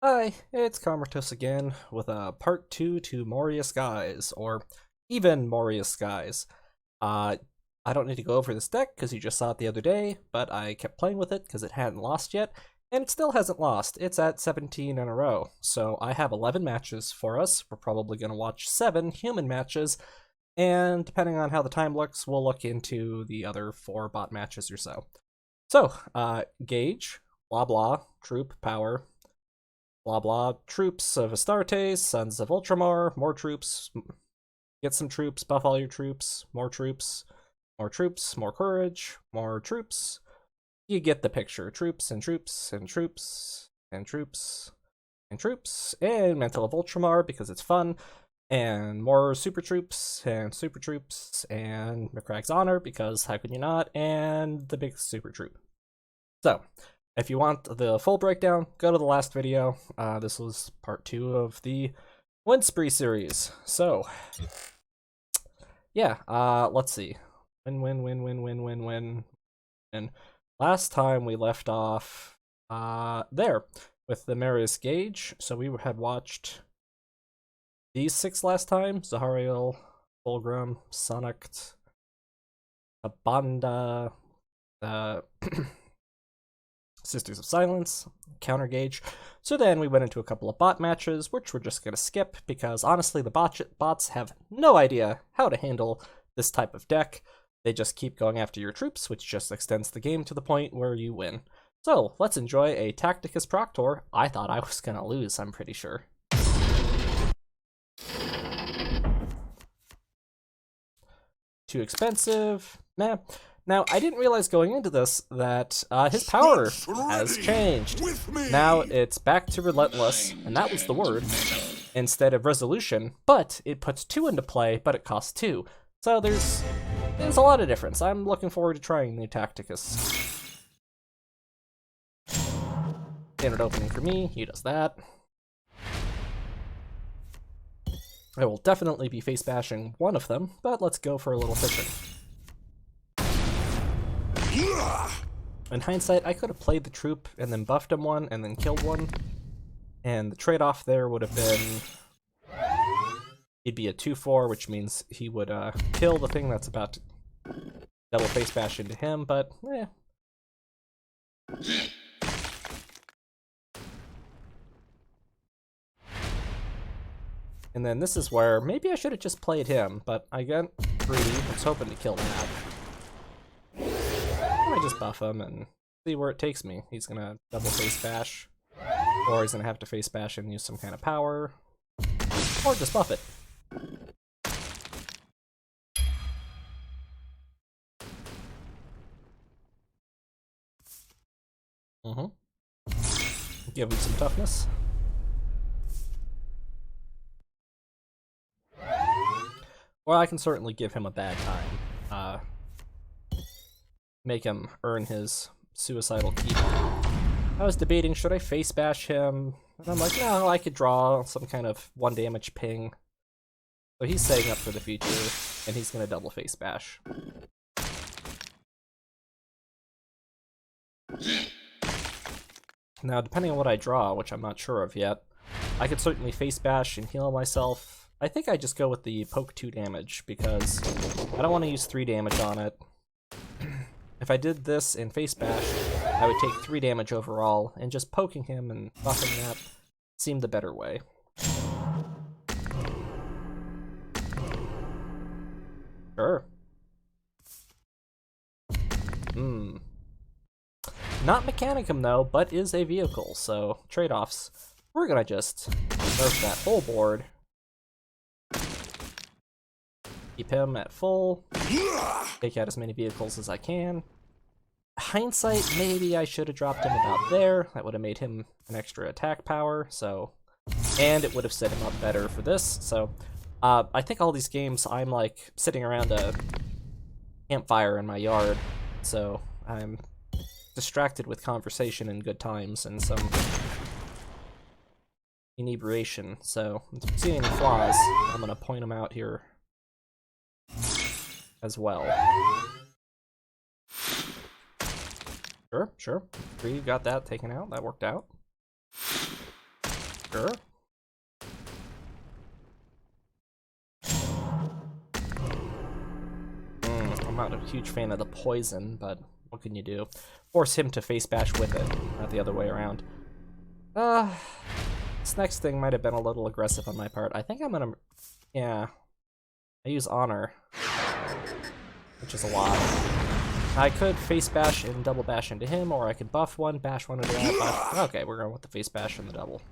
Hi, it's Comertus again with a part 2 to Morius Guys, or even Morius Guys. I don't need to go over this deck because you just saw it the other day, but I kept playing with it because it hadn't lost yet, and it still hasn't lost. It's at 17 in a row, so I have 11 matches for us. We're probably going to watch 7 human matches, and depending on how the time looks, we'll look into the other 4 bot matches or so. So, Gage, blah blah, troop, power, blah blah, troops of Astartes, sons of Ultramar, more troops, get some troops, buff all your troops, more troops, more troops, more courage, more troops. You get the picture. Troops and troops and troops and troops and troops, and Mantle of Ultramar because it's fun, and more super troops, and McCragg's Honor because how could you not, and the big super troop. So, if you want the full breakdown, go to the last video. This was part 2 of the Win Spree series. So, yeah, let's see. Win. And last time we left off there with the Marius Gage. So we had watched these 6 last time: Zahariel, Fulgrim, Sonnacht, Abanda, Sisters of Silence, Counter Gage. So then we went into a couple of bot matches, which we're just going to skip because honestly the bots have no idea how to handle this type of deck. They just keep going after your troops, which just extends the game to the point where you win. So let's enjoy a Tacticus Proctor. I thought I was going to lose, I'm pretty sure. Too expensive. Meh. Now, I didn't realize going into this that his power has changed. Now it's back to Relentless, and that was the word, instead of Resolution, but it puts 2 into play, but it costs 2. So there's a lot of difference. I'm looking forward to trying the Tacticus. Standard opening for me, he does that. I will definitely be face bashing one of them, but let's go for a little fishing. In hindsight, I could have played the troop and then buffed him one and then killed one, and the trade-off there would have been he'd be a 2/4, which means he would kill the thing that's about to double face bash into him, but eh. And then this is where maybe I should have just played him, but I got greedy. I was hoping to kill that. I just buff him and see where it takes me. He's gonna double face bash, or he's gonna have to face bash and use some kind of power, or just buff it. Give him some toughness. Well, I can certainly give him a bad time. Make him earn his suicidal keep. I was debating, should I face bash him? And I'm like, no, I could draw some kind of 1 damage ping. So he's setting up for the future, and he's gonna double face bash. Now, depending on what I draw, which I'm not sure of yet, I could certainly face bash and heal myself. I think I just go with the poke 2 damage, because I don't want to use 3 damage on it. If I did this in face bash, I would take 3 damage overall, and just poking him and buffing that seemed the better way. Sure. Not Mechanicum though, but is a vehicle, so trade-offs. We're gonna just nerf that whole board. Keep him at full. Take out as many vehicles as I can. Hindsight, maybe I should have dropped him about there. That would have made him an extra attack power, so... And it would have set him up better for this, so... I think all these games, I'm like sitting around a campfire in my yard, so I'm distracted with conversation and good times and some inebriation, so if you see any flaws, I'm gonna point them out here as well. Sure. 3 got that taken out. That worked out. Sure. I'm not a huge fan of the poison, but what can you do? Force him to face bash with it, not the other way around. This next thing might have been a little aggressive on my part. I think I'm gonna... Yeah. I use honor, which is a lot. I could face bash and double bash into him, or I could buff one, bash one into that, but okay, we're going with the face bash and the double.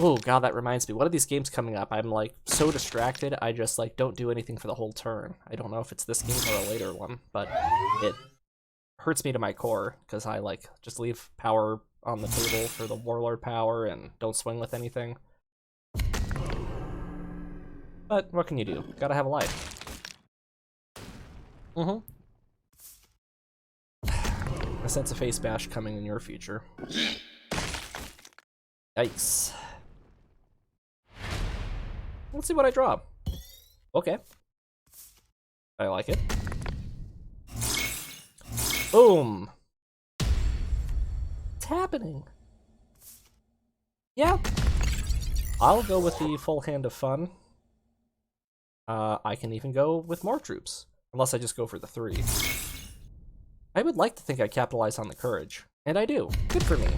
Oh god, that reminds me. One of these games coming up, I'm like so distracted, I just like don't do anything for the whole turn. I don't know if it's this game or a later one, but it hurts me to my core because I like just leave power on the table for the warlord power and don't swing with anything. But what can you do? Gotta have a life. I sense a face bash coming in your future. Yikes. Let's see what I draw. Okay. I like it. Boom! What's happening? Yeah. I'll go with the full hand of fun. I can even go with more troops. Unless I just go for the 3. I would like to think I capitalize on the courage. And I do. Good for me.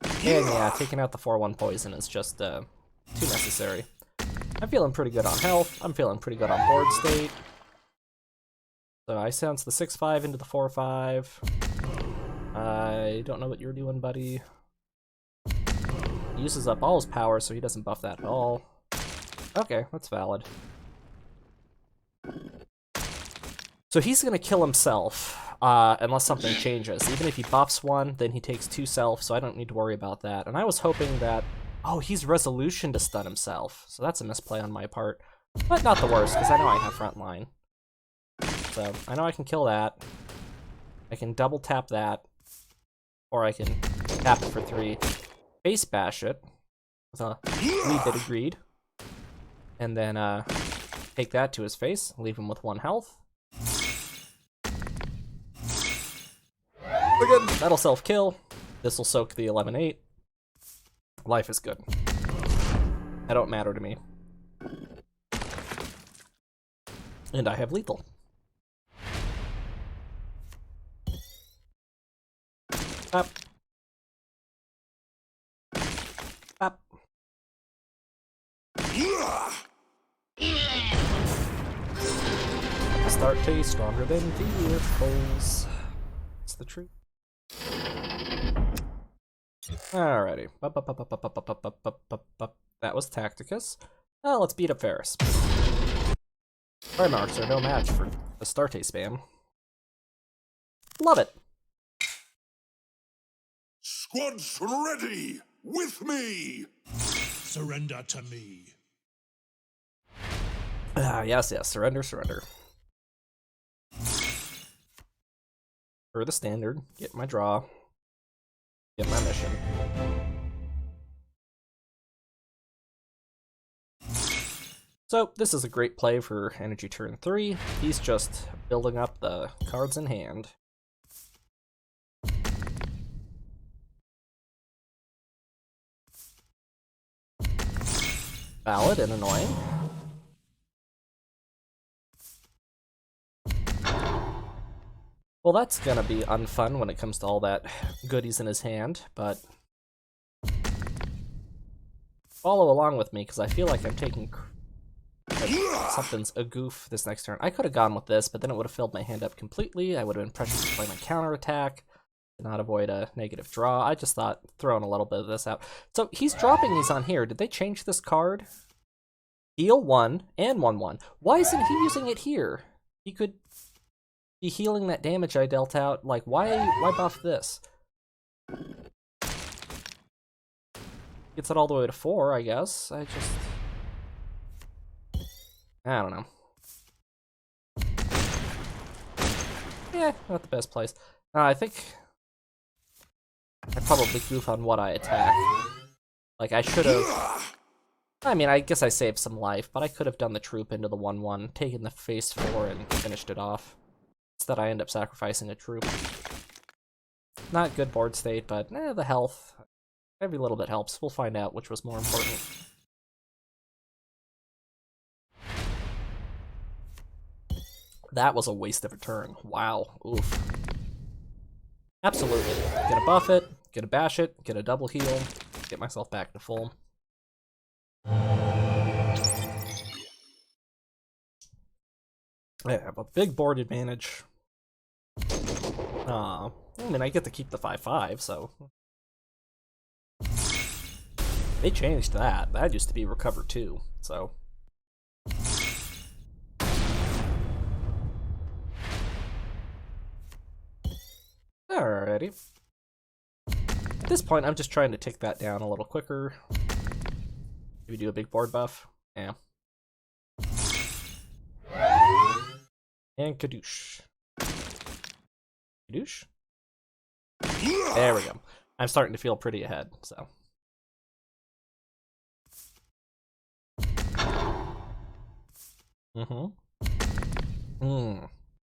And yeah, taking out the 4-1 poison is just too necessary. I'm feeling pretty good on health. I'm feeling pretty good on board state. So I sense the 6-5 into the 4-5. I don't know what you're doing, buddy. He uses up all his power, so he doesn't buff that at all. Okay, that's valid. So he's gonna kill himself, unless something changes. Even if he buffs one, then he takes 2 self, so I don't need to worry about that. And I was hoping that... Oh, he's resolution to stun himself, so that's a misplay on my part. But not the worst, because I know I have front line. So, I know I can kill that. I can double tap that. Or I can tap it for 3. Face bash it. With a wee bit of greed. And then, take that to his face, leave him with 1 health. We're good. That'll self-kill. This'll soak the 11-8. Life is good. That don't matter to me. And I have lethal. Up. Up. Start taste stronger than vehicles. It's the truth. Alrighty. That was Tacticus. Let's beat up Ferrus. Primarchs are no match for the Starte spam. Love it. Squads ready! With me! Surrender to me. Yes. Surrender. For the standard, get my draw. Get my mission. So, this is a great play for energy turn 3. He's just building up the cards in hand. Valid and annoying. Well, that's gonna be unfun when it comes to all that goodies in his hand, but follow along with me, because I feel like I'm taking... something's a goof this next turn. I could have gone with this, but then it would have filled my hand up completely. I would have been pressured to play my counterattack to not avoid a negative draw. I just thought throwing a little bit of this out. So he's dropping these on here. Did they change this card? Heal 1 and 1/1. Why isn't he using it here? He could be healing that damage I dealt out. Like, why buff this? Gets it all the way to 4, I guess. I don't know. Yeah, not the best place. I think I probably goof on what I attack. Like, I should have... I mean, I guess I saved some life, but I could have done the troop into the 1/1, taken the phase 4, and finished it off. Instead, I end up sacrificing a troop. not good board state, but the health. Every little bit helps. We'll find out which was more important. That was a waste of a turn. Wow. Oof. Absolutely. Gonna buff it, gonna bash it, get a double heal, get myself back to full. I have a big board advantage. I mean, I get to keep the 5/5, so. They changed that. That used to be recover 2, so. Alrighty. At this point, I'm just trying to tick that down a little quicker. Do we do a big board buff? Yeah. And Kadoosh. Kadoosh? There we go. I'm starting to feel pretty ahead, so.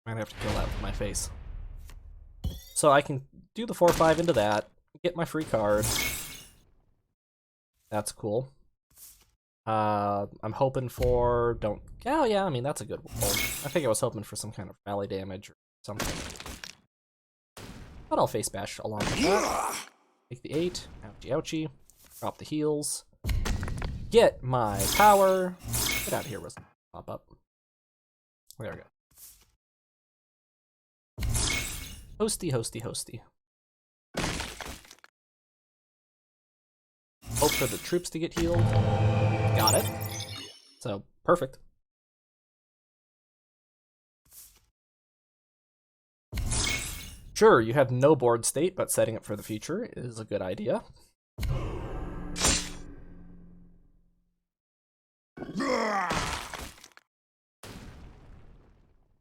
Might have to kill that with my face. So I can do the 4/5 into that, get my free card. That's cool. I'm hoping for oh yeah, I mean that's a good roll. I think I was hoping for some kind of rally damage or something. But I'll face bash along with that. Take the 8, ouchie ouchie, drop the heals, get my power. Get out of here, Wisdom. Pop up. There we go. Hosty, hosty, hosty. Hope for the troops to get healed. Got it. So, perfect. Sure, you have no board state, but setting it for the future is a good idea.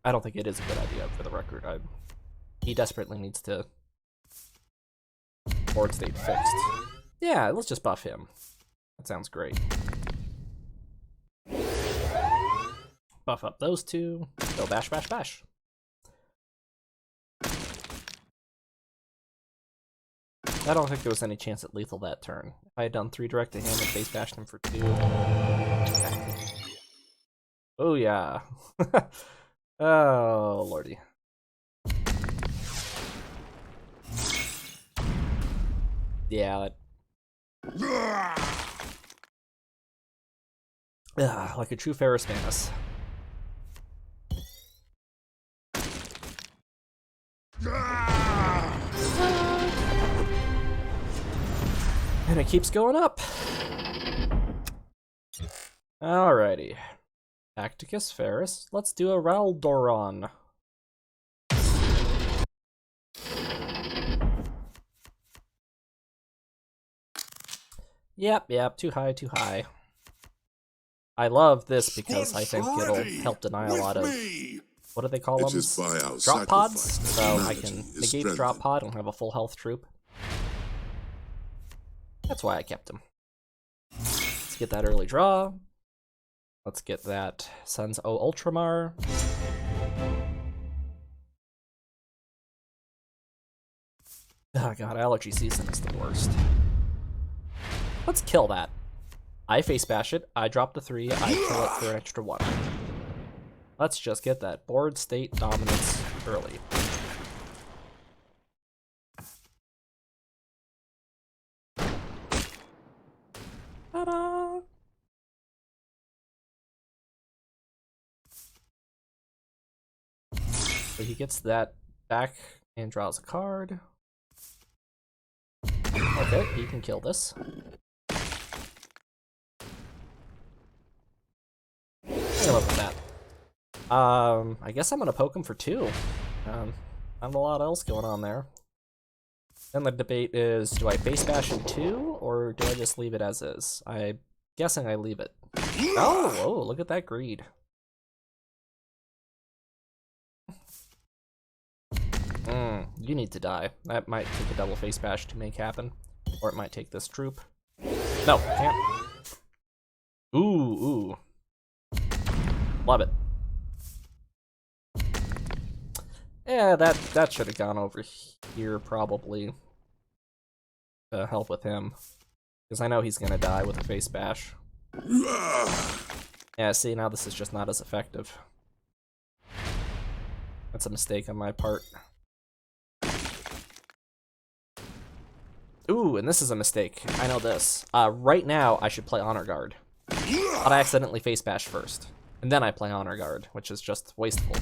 I don't think it is a good idea, for the record. He desperately needs to board state fixed. Yeah, let's just buff him. That sounds great. Buff up those two. Go bash, bash, bash. I don't think there was any chance at lethal that turn. If I had done 3 direct to him and face bashed him for 2. Oh yeah. Oh lordy. Yeah. Like a true Ferrus Manus. And it keeps going up. Alrighty. Tacticus, Ferrus. Let's do a Raldoron. Yep, too high, too high. I love this because I think it'll help deny a lot of, what do they call them? Drop pods? So I can negate the drop pod and have a full health troop. That's why I kept him. Let's get that early draw. Let's get that Sons O Ultramar. Oh god, allergy season is the worst. Let's kill that. I face bash it, I drop the 3, I kill it for an extra 1. Let's just get that board state dominance early. Ta-da! So he gets that back and draws a card. Okay, he can kill this. I love that. I guess I'm gonna poke him for 2. Not a lot else going on there. Then the debate is, do I face bash in 2, or do I just leave it as is? I'm guessing I leave it. Oh, look at that greed. You need to die. That might take a double face bash to make happen. Or it might take this troop. No, can't. Ooh. Love it. Yeah, that should have gone over here probably to help with him. Because I know he's gonna die with a face bash. Yeah, see, now this is just not as effective. That's a mistake on my part. Ooh, and this is a mistake. I know this. Right now, I should play Honor Guard. But I accidentally face bash first. And then I play Honor Guard, which is just wasteful.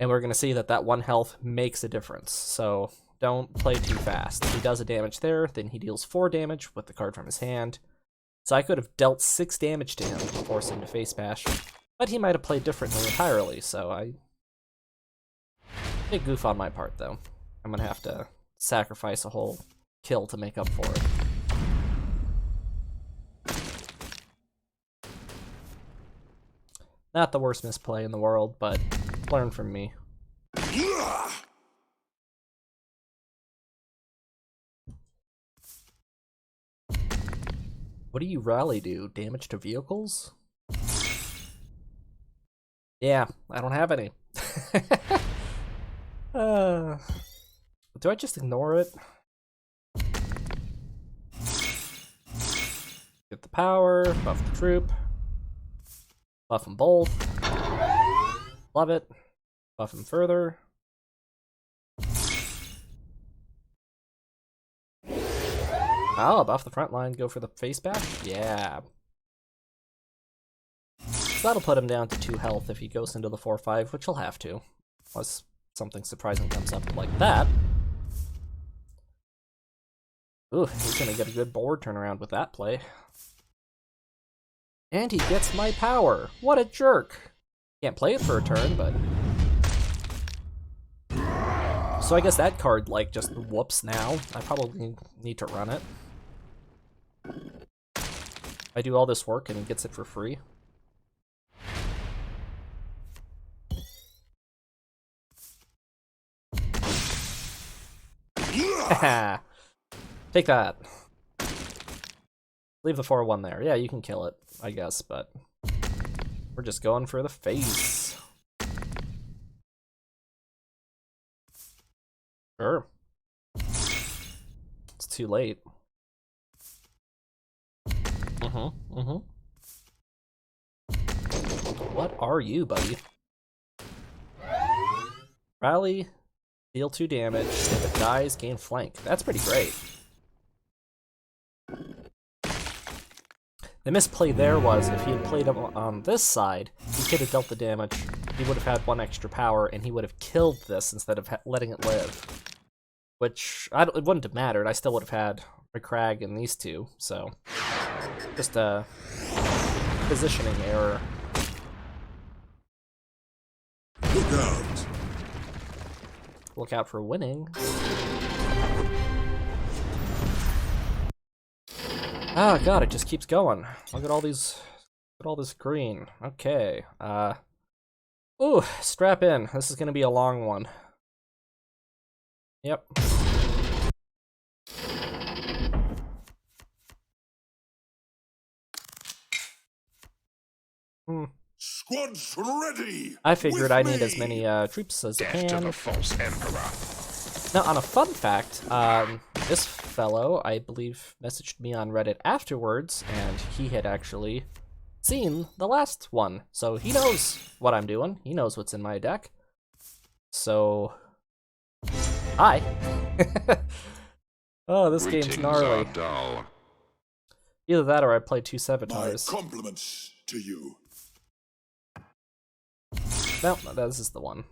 And we're gonna see that that 1 health makes a difference. So don't play too fast. If he does a damage there, then he deals 4 damage with the card from his hand. So I could have dealt 6 damage to him to force him to face bash. But he might have played differently entirely, so big goof on my part, though. I'm gonna have to sacrifice a whole kill to make up for it. Not the worst misplay in the world, but learn from me. What do you rally do? Damage to vehicles? Yeah, I don't have any. Do I just ignore it? Get the power, buff the troop. Buff them both. Love it. Buff them further. Oh, buff the front line, go for the face bash? Yeah. So that'll put him down to 2 health if he goes into the 4-5, which he'll have to. Unless something surprising comes up like that. Ooh, he's gonna get a good board turnaround with that play. And he gets my power. What a jerk. Can't play it for a turn, but... So I guess that card, like, just whoops now. I probably need to run it. I do all this work and he gets it for free. Take that. Leave the 4-1 there. Yeah, you can kill it, I guess, but we're just going for the face. Sure. It's too late. What are you, buddy? Rally, deal 2 damage, if it dies, gain flank. That's pretty great. The misplay there was, if he had played him on this side, he could have dealt the damage, he would have had 1 extra power, and he would have killed this instead of letting it live. Which, it wouldn't have mattered, I still would have had McCrag and these 2, so... Just a positioning error. Look out! Look out for winning. Oh god, it just keeps going. Look at all these, look at all this green. Okay, ooh, strap in. This is gonna be a long one. Yep. Squads ready! I figured With I need me. as many troops as I Death to can. the false emperor. Now, on a fun fact, this fellow, I believe, messaged me on Reddit afterwards, and he had actually seen the last one. So he knows what I'm doing. He knows what's in my deck. So, hi. Oh, this game's Greetings gnarly. are dull. Either that or I play 2 My Sabotars. compliments to you. No, this is the one.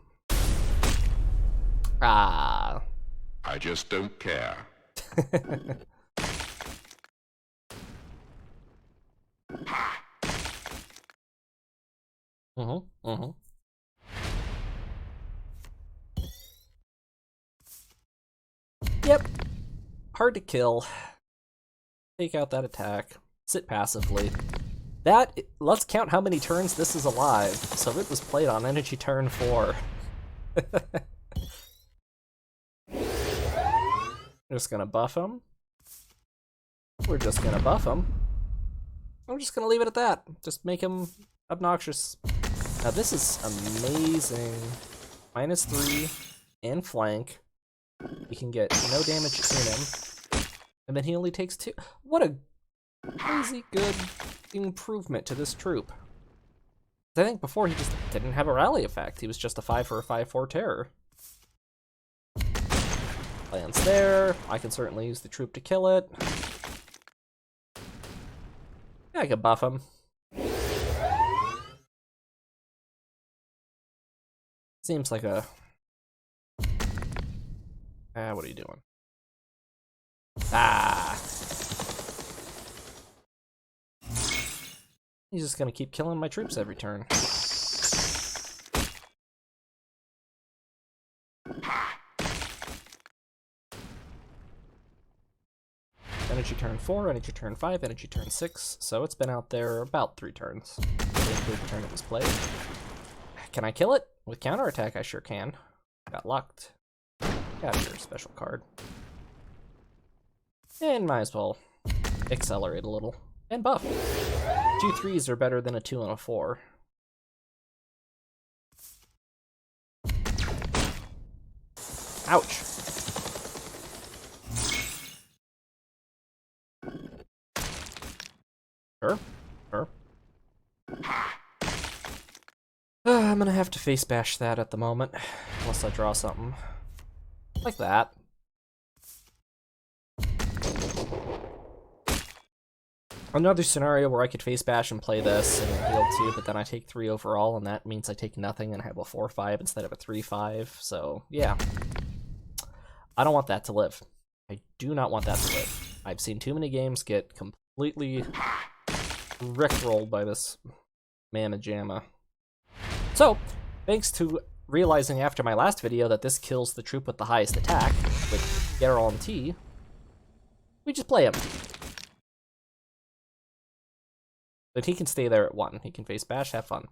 Ah. I just don't care. Yep. Hard to kill. Take out that attack. Sit passively. Let's count how many turns this is alive. So it was played on energy turn 4. We're just gonna buff him. We're just gonna buff him. I'm just gonna leave it at that. Just make him obnoxious. Now this is amazing. -3 and flank. He can get no damage in him. And then he only takes 2. What a crazy good improvement to this troop. I think before he just didn't have a rally effect. He was just a 5 for a 5/4 terror. Lands there. I can certainly use the troop to kill it. Yeah, I could buff him. Seems like a... what are you doing? Ah! He's just gonna keep killing my troops every turn. Energy turn 4, energy turn 5, energy turn 6, so it's been out there about 3 turns. Basically the turn it was played. Can I kill it? With counterattack, I sure can. Got locked. Got your special card. And might as well accelerate a little. And buff. 2 3s are better than a 2 and a 4. Ouch. Sure. I'm gonna have to face bash that at the moment, unless I draw something like that. Another scenario where I could face bash and play this and heal 2, but then I take 3 overall, and that means I take nothing and have a 4/5 instead of a 3/5. So yeah, I don't want that to live. I do not want that to live. I've seen too many games get completely rickrolled by this mamma jamma. So, thanks to realizing after my last video that this kills the troop with the highest attack, with guarantee, we just play him. But he can stay there at 1. He can face bash, have fun.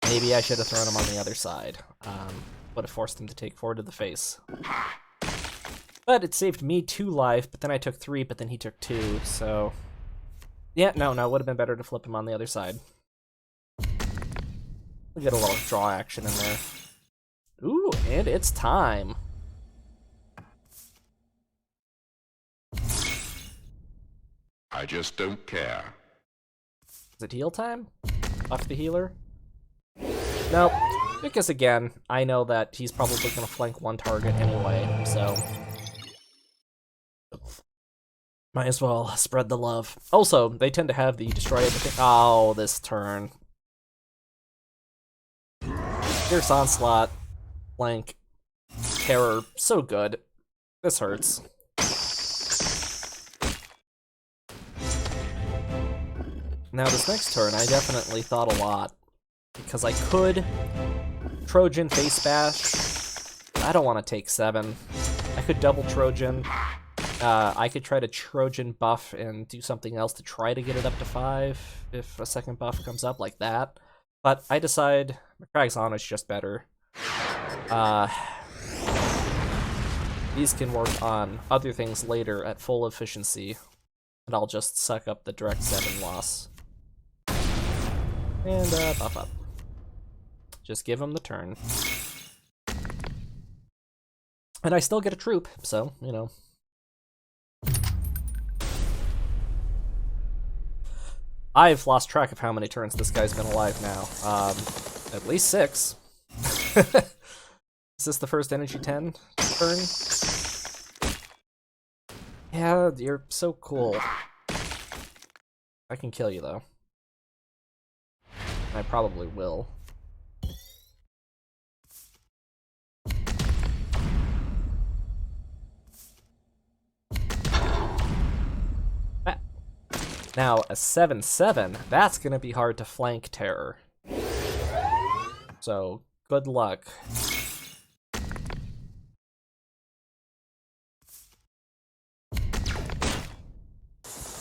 Maybe I should have thrown him on the other side. Would have forced him to take 4 to the face. But it saved me 2 life, but then I took 3, but then he took 2, so... Yeah, no, would have been better to flip him on the other side. We'll get a little draw action in there. Ooh, and it's time. I just don't care. Is it heal time? Buff the healer? Nope. Because again, I know that he's probably going to flank 1 target anyway, so... Might as well spread the love. Also, they tend to have the destroy everything. Oh, this turn. Fierce Onslaught, flank, terror, so good. This hurts. Now this next turn, I definitely thought a lot. Because I could Trojan face bash. I don't want to take 7. I could double Trojan. I could try to Trojan buff and do something else to try to get it up to 5 if a second buff comes up like that. But I decide Macrag's Honor is just better. These can work on other things later at full efficiency, and I'll just suck up the direct 7 loss. And buff up. Just give him the turn. And I still get a troop, so, you know. I've lost track of how many turns this guy's been alive now. At least 6. Is this the first energy 10 turn? Yeah, you're so cool. I can kill you, though. I probably will. Now, a 7/7, that's gonna be hard to flank terror. So, good luck.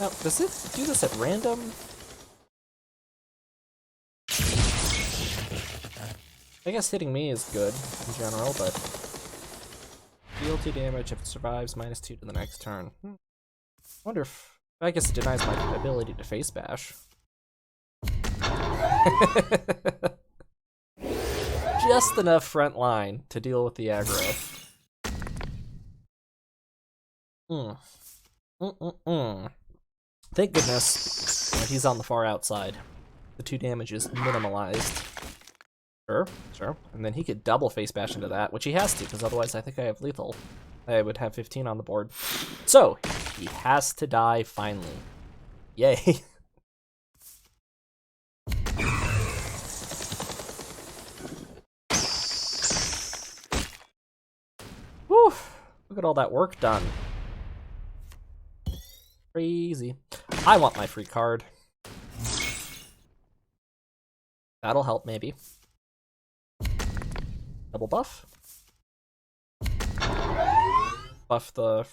Now, does it do this at random? I guess hitting me is good in general, but deal 2 damage if it survives, -2 to the next turn. Wonder if... I guess it denies my ability to face bash. just enough front line to deal with the aggro. Thank goodness that he's on the far outside. The 2 damage is minimalized. Sure. And then he could double face bash into that, which he has to, because otherwise I think I have lethal. I would have 15 on the board. So, he has to die finally. Yay. Whew. Look at all that work done. Crazy. I want my free card. That'll help, maybe. Double buff. Buff the...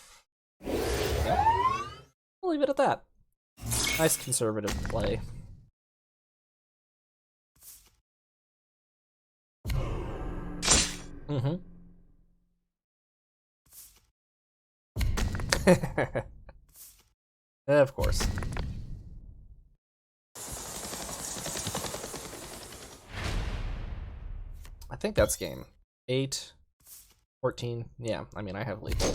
Yeah. We'll leave it at that. Nice conservative play. Of course. I think that's game 8, 14. Yeah, I mean, I have lethal.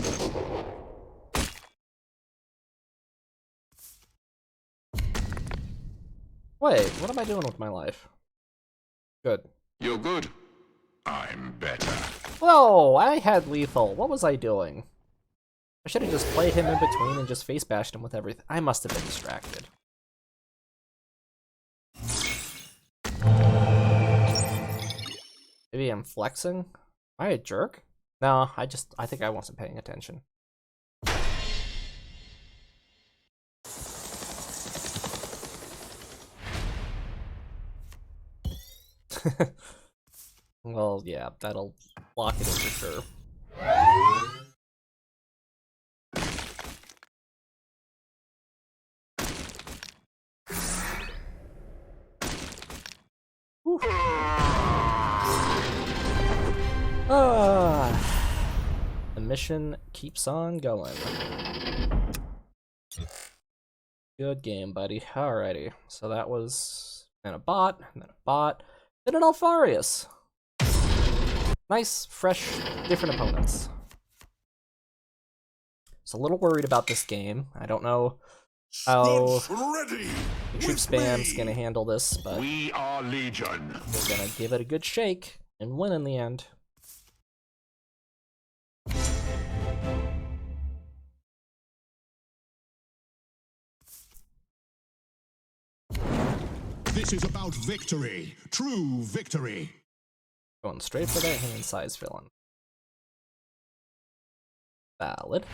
Wait, what am I doing with my life? Good. You're good. I'm better. Whoa, I had lethal. What was I doing? I should have just played him in between and just face bashed him with everything. I must have been distracted. Maybe I'm flexing? Am I a jerk? No, I think I wasn't paying attention. Well, yeah, that'll lock it in for sure. The mission keeps on going. Good game, buddy. Alrighty, so that was and a bot, and then a bot, then an Alfarius. Nice, fresh, different opponents. Just a little worried about this game. I don't know how the troop spam's gonna handle this, but We are Legion. we're gonna give it a good shake and win in the end. This is about victory. True victory. Going straight for that hand size villain. Valid.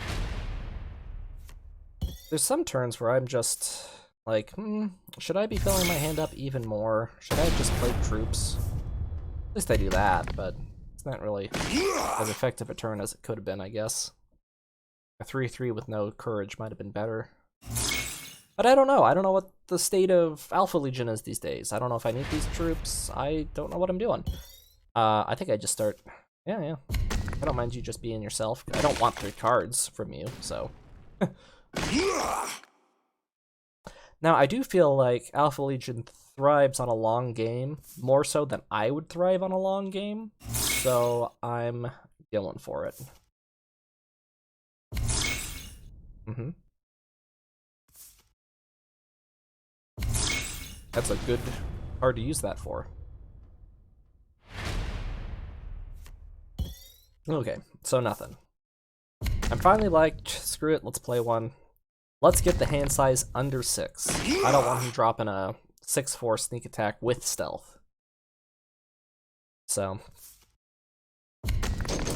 There's some turns where I'm just like, should I be filling my hand up even more? Should I have just played troops? At least I do that, but it's not really as effective a turn as it could have been, I guess. A 3-3 with no courage might have been better. But I don't know. I don't know what the state of Alpha Legion is these days. I don't know if I need these troops. I don't know what I'm doing. I think I just start... Yeah. I don't mind you just being yourself. I don't want 3 cards from you, so... Now, I do feel like Alpha Legion thrives on a long game, more so than I would thrive on a long game, so I'm going for it. That's a good card to use that for. Okay, so nothing. I'm finally like, screw it, let's play one. Let's get the hand size under 6. I don't want him dropping a 6/4 sneak attack with stealth. So.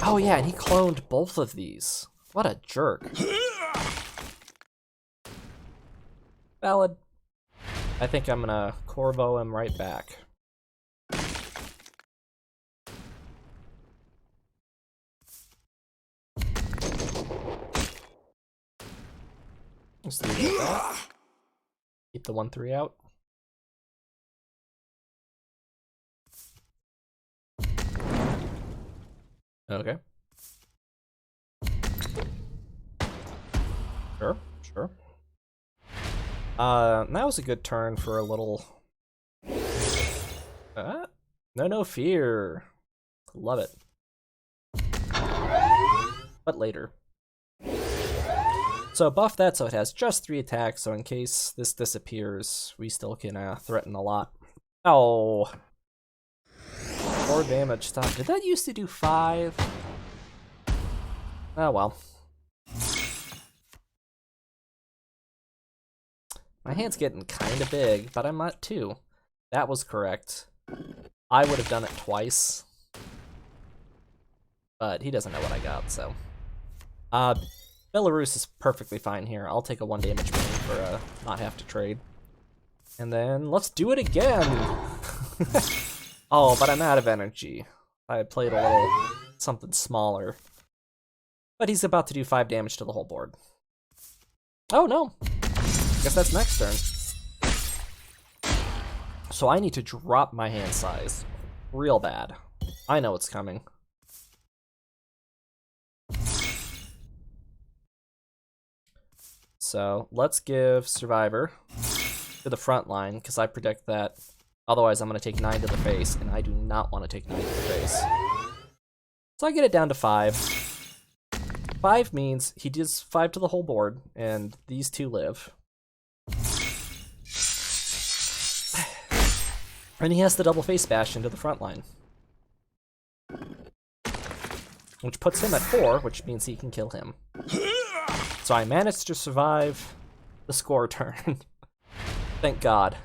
Oh yeah, and he cloned both of these. What a jerk. Valid. I think I'm gonna Corvo him right back. Just leave it at that. Keep the 1-3 out. Okay. Sure. That was a good turn for a little... No fear. Love it. But later. So buff that so it has just 3 attacks, so in case this disappears, we still can threaten a lot. Oh. 4 damage. Stop. Did that used to do 5? Oh well. My hand's getting kinda big, but I'm at 2. That was correct. I would have done it twice. But he doesn't know what I got, so. Belarus is perfectly fine here. I'll take a 1 damage pain for not have to trade. And then let's do it again! Oh, but I'm out of energy. I played a little something smaller. But he's about to do 5 damage to the whole board. Oh no! Guess that's next turn. So I need to drop my hand size. Real bad. I know it's coming. So let's give Survivor to the front line, because I predict that otherwise I'm going to take 9 to the face, and I do not want to take 9 to the face. So I get it down to 5. 5 means he does 5 to the whole board, and these 2 live. And he has the double face bash into the front line. Which puts him at 4, which means he can kill him. So I managed to survive the score turn. Thank God.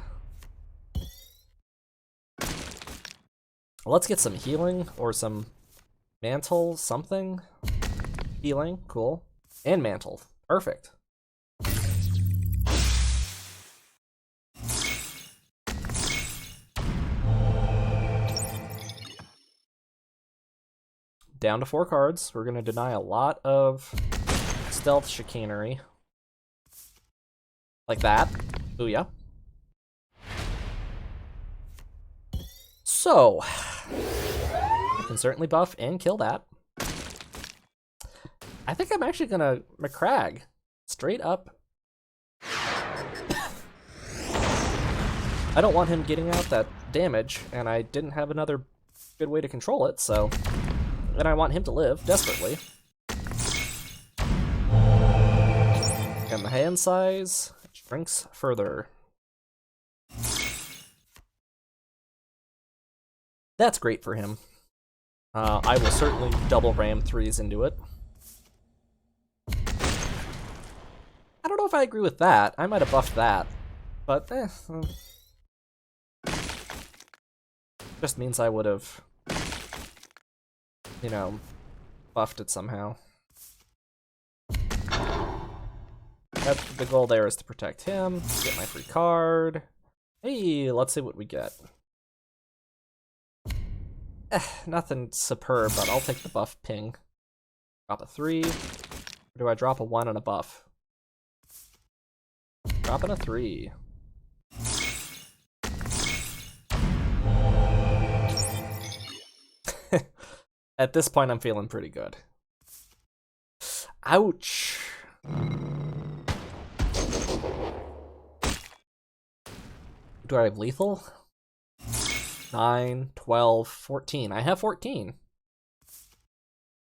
Let's get some healing, or some mantle, something. Healing, cool. And mantle, perfect. Down to 4 cards. We're going to deny a lot of stealth chicanery. Like that. Booyah. So, I can certainly buff and kill that. I think I'm actually going to McCrag. Straight up. I don't want him getting out that damage, and I didn't have another good way to control it, so... And I want him to live, desperately. And the hand size shrinks further. That's great for him. I will certainly double ram 3s into it. I don't know if I agree with that. I might have buffed that. But, just means I would have... you know, buffed it somehow. The goal there is to protect him, get my free card. Hey, let's see what we get. Nothing superb, but I'll take the buff ping. Drop a 3. Or do I drop a 1 and a buff? Dropping a 3. At this point, I'm feeling pretty good. Ouch. Do I have lethal? 9, 12, 14. I have 14.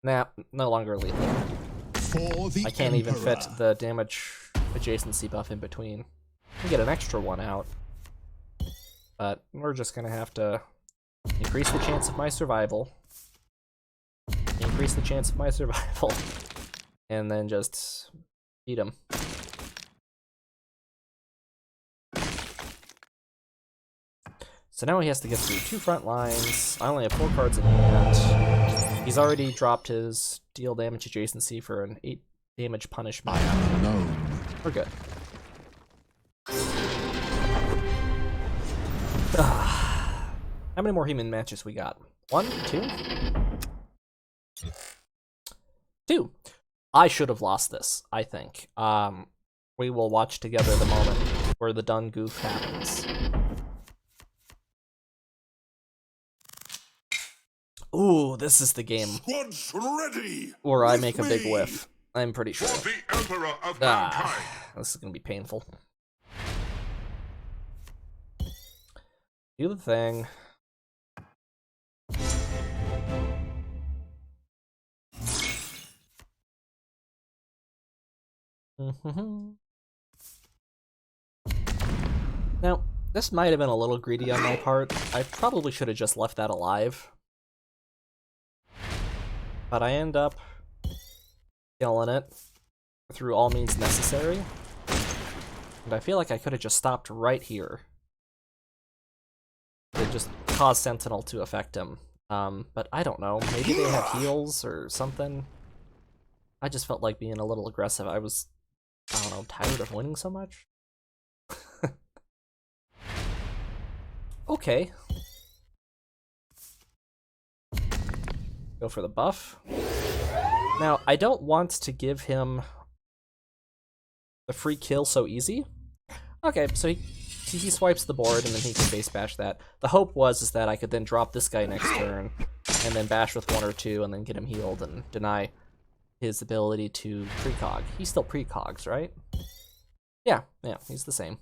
Nah, no longer lethal. I can't even fit the damage adjacency buff in between. I can get an extra 1 out. But we're just gonna have to increase the chance of my survival. Increase the chance of my survival. And then just beat him. So now he has to get through 2 front lines. I only have 4 cards in hand. He's already dropped his deal damage adjacency for an 8 damage punishment. We're good. How many more human matches we got? 1, 2? 2. I should have lost this, I think. We will watch together the moment where the done goof happens. Ooh, this is the game where I make a big whiff. I'm pretty sure. For the Emperor of mankind. This is gonna be painful. Do the thing. Now, this might have been a little greedy on my part. I probably should have just left that alive. But I end up killing it through all means necessary. And I feel like I could have just stopped right here. It just caused Sentinel to affect him. But I don't know. Maybe they have heals or something. I just felt like being a little aggressive. I was, I don't know, tired of winning so much. Okay. Go for the buff. Now, I don't want to give him the free kill so easy. Okay, so he swipes the board and then he can base bash that. The hope was that I could then drop this guy next turn and then bash with 1 or 2 and then get him healed and deny his ability to precog. He's still precogs, right? Yeah, he's the same.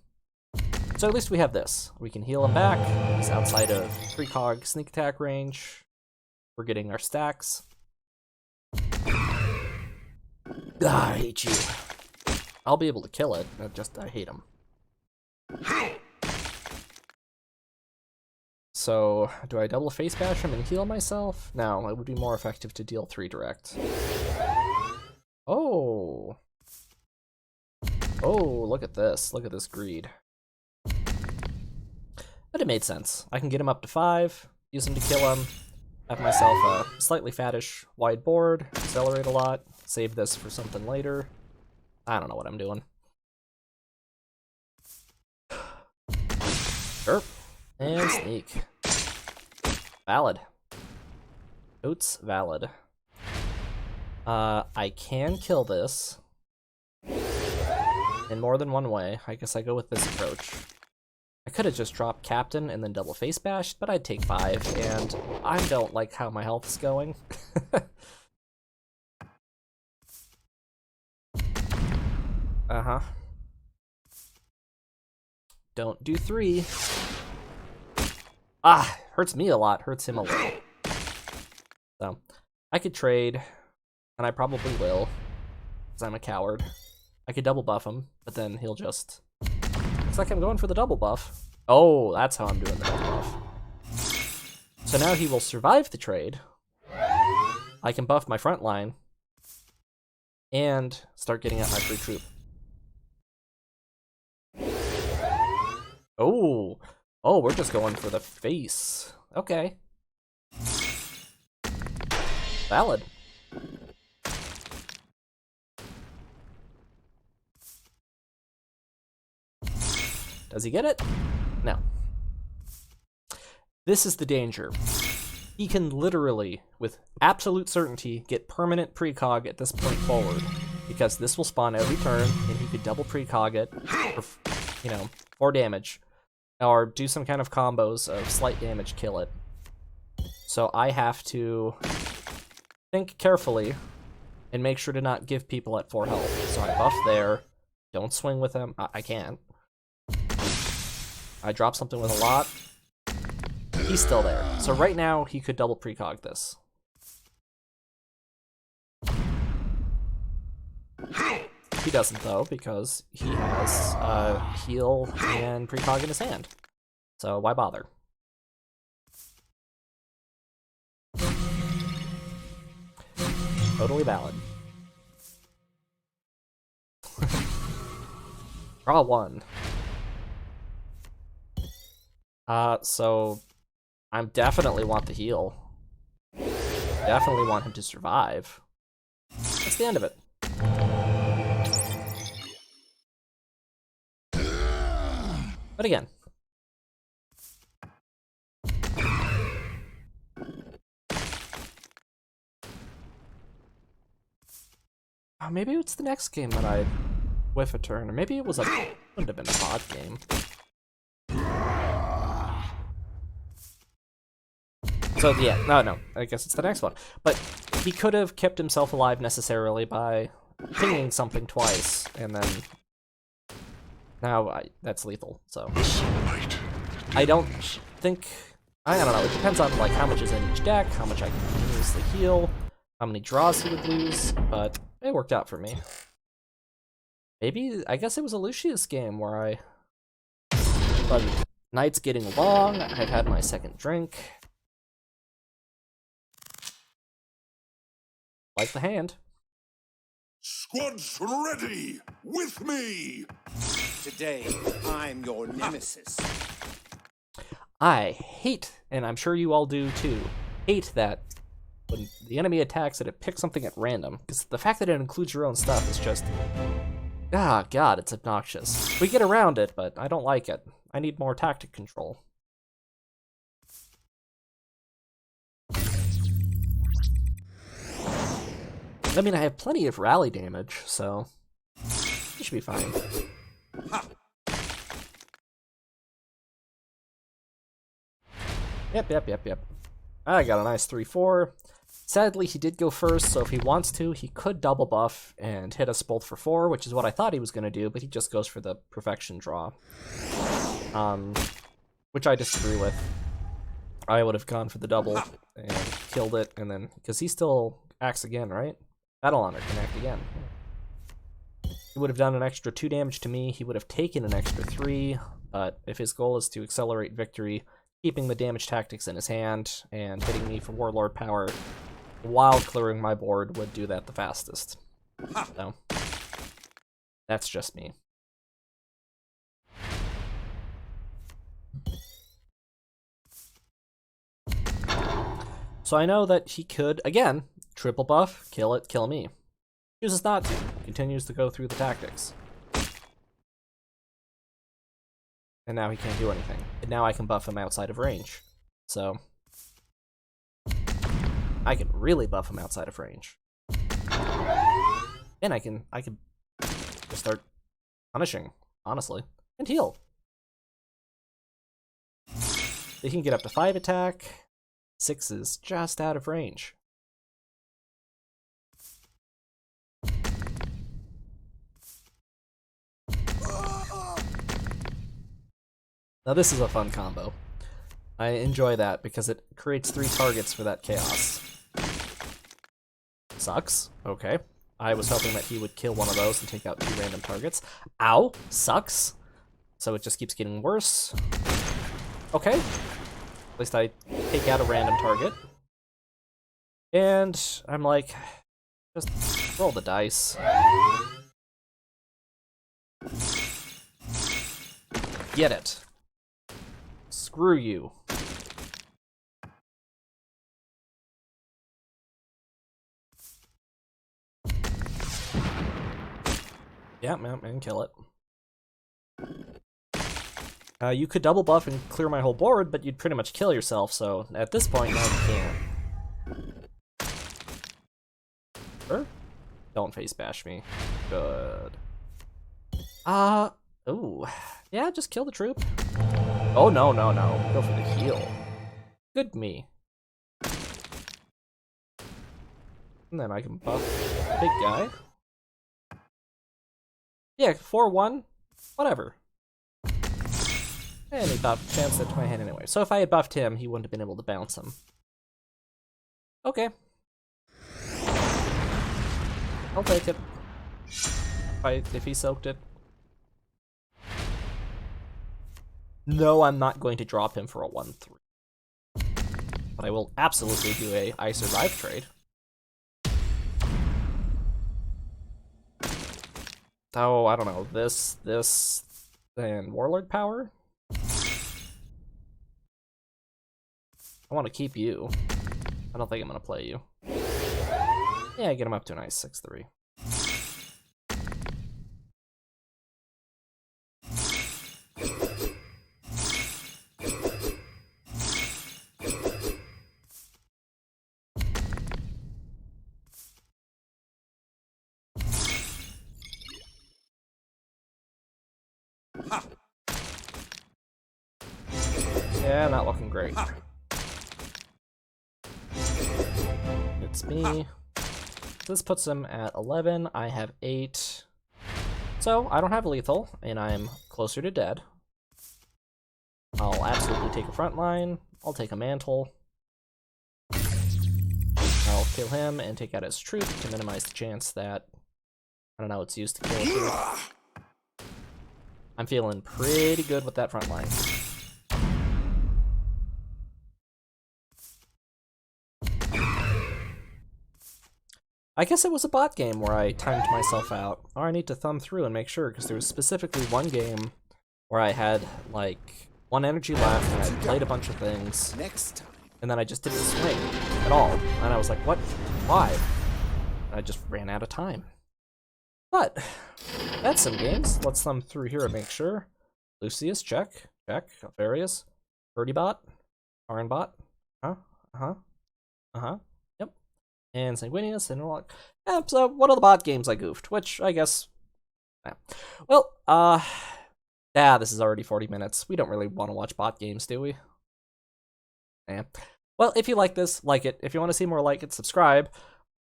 So at least we have this. We can heal him back. He's outside of precog sneak attack range. We're getting our stacks. I hate you. I'll be able to kill it. I hate him. So, do I double face bash him and heal myself? No, it would be more effective to deal 3 direct. Oh. Oh, look at this. Look at this greed. But it made sense. I can get him up to 5, use him to kill him, have myself a slightly fattish wide board, accelerate a lot, save this for something later. I don't know what I'm doing. Sure. And sneak. Valid. Oots, valid. I can kill this in more than one way. I guess I go with this approach. I could have just dropped Captain and then double face bashed, but I'd take 5, and I don't like how my health is going. Uh-huh. Don't do 3. Ah, hurts me a lot, hurts him a little. So, I could trade, and I probably will, because I'm a coward. I could double buff him, but then he'll just... Looks like I'm going for the double buff. Oh, that's how I'm doing the double buff. So now he will survive the trade. I can buff my front line, and start getting out my free troop. Oh, we're just going for the face. Okay. Valid. Does he get it? No. This is the danger. He can literally, with absolute certainty, get permanent precog at this point forward, because this will spawn every turn, and he could double precog it for, 4 damage, or do some kind of combos of slight damage, kill it. So I have to think carefully and make sure to not give people at 4 health. So I buff there, don't swing with him, I can't. I drop something with a lot. He's still there. So right now, he could double precog this. He doesn't, though, because he has heal and precog in his hand. So why bother? Totally valid. Draw 1. So I definitely want the heal. Definitely want him to survive. That's the end of it. But again. Maybe it's the next game that I whiff a turn, or maybe it wouldn't have been a bot game. So yeah, no, I guess it's the next one. But he could have kept himself alive necessarily by pinging something twice, and then now that's lethal. So I don't think, I don't know. It depends on like how much is in each deck, how much I can use the heal, how many draws he would lose. But it worked out for me. Maybe, I guess it was a Lucius game where but night's getting long, I've had my second drink. Like the hand. Squads ready! With me! Today, I'm your nemesis. I hate, and I'm sure you all do too, hate that when the enemy attacks that it picks something at random. Because the fact that it includes your own stuff is just... ah, God, it's obnoxious. We get around it, but I don't like it. I need more tactic control. I mean, I have plenty of rally damage, so it should be fine. Yep. I got a nice 3-4. Sadly, he did go first, so if he wants to, he could double buff and hit us both for 4, which is what I thought he was going to do, but he just goes for the perfection draw. Which I disagree with. I would have gone for the double and killed it, and then, because he still acts again, right? Battle Honor can act again. He would have done an extra 2 damage to me, he would have taken an extra 3, but if his goal is to accelerate victory, keeping the damage tactics in his hand and hitting me for Warlord power while clearing my board would do that the fastest. So, that's just me. So I know that he could, again, triple buff, kill it, kill me. Chooses not to, continues to go through the tactics. And now he can't do anything. And now I can buff him outside of range. So I can really buff him outside of range. And I can just start punishing, honestly. And heal. They can get up to 5 attack. 6 is just out of range. Now this is a fun combo. I enjoy that because it creates 3 targets for that chaos. Sucks. Okay. I was hoping that he would kill one of those and take out 2 random targets. Ow! Sucks. So it just keeps getting worse. Okay. At least I take out a random target. And I'm like, just roll the dice. Get it. Screw you. Yeah, man, kill it. You could double buff and clear my whole board, but you'd pretty much kill yourself, so at this point, now you can't. Sure? Don't face bash me. Good. Ooh. Yeah, just kill the troop. Oh, no. Go for the heal. Good me. And then I can buff the big guy. Yeah, 4-1. Whatever. And he bounced it to my hand anyway. So if I had buffed him, he wouldn't have been able to bounce him. Okay. I'll take it. If he soaked it. No, I'm not going to drop him for a 1-3. But I will absolutely do a I survive trade. Oh, I don't know. This, and Warlord power? I want to keep you. I don't think I'm going to play you. Yeah, get him up to a nice 6-3. Yeah, not looking great. It's me. This puts him at 11. I have 8. So, I don't have lethal, and I'm closer to dead. I'll absolutely take a front line. I'll take a mantle. I'll kill him and take out his troop to minimize the chance that I don't know, it's used to kill here. I'm feeling pretty good with that front line. I guess it was a bot game where I timed myself out. Or I need to thumb through and make sure, because there was specifically one game where I had, like, 1 energy left, and I played a bunch of things. Next time. And then I just didn't swing at all. And I was like, what? Why? And I just ran out of time. But, that's some games. Let's thumb through here and make sure. Lucius, check. Check. Ferrus. Birdie-bot. Bot. Huh? Uh-huh. Uh-huh. Yep. And Sanguinius and all. Yeah, so one of the bot games I goofed, which I guess... Yeah. Well, yeah, this is already 40 minutes. We don't really want to watch bot games, do we? Yeah. Well, if you like this, like it. If you want to see more like it, subscribe.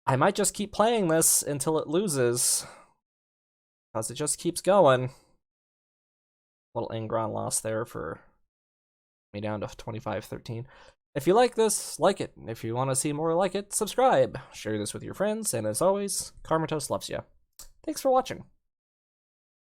I might just keep playing this until it loses. Because it just keeps going. Little Ingron loss there for me down to 25-13. If you like this, like it. If you want to see more like it, subscribe. Share this with your friends. And as always, Karmatos loves you. Thanks for watching.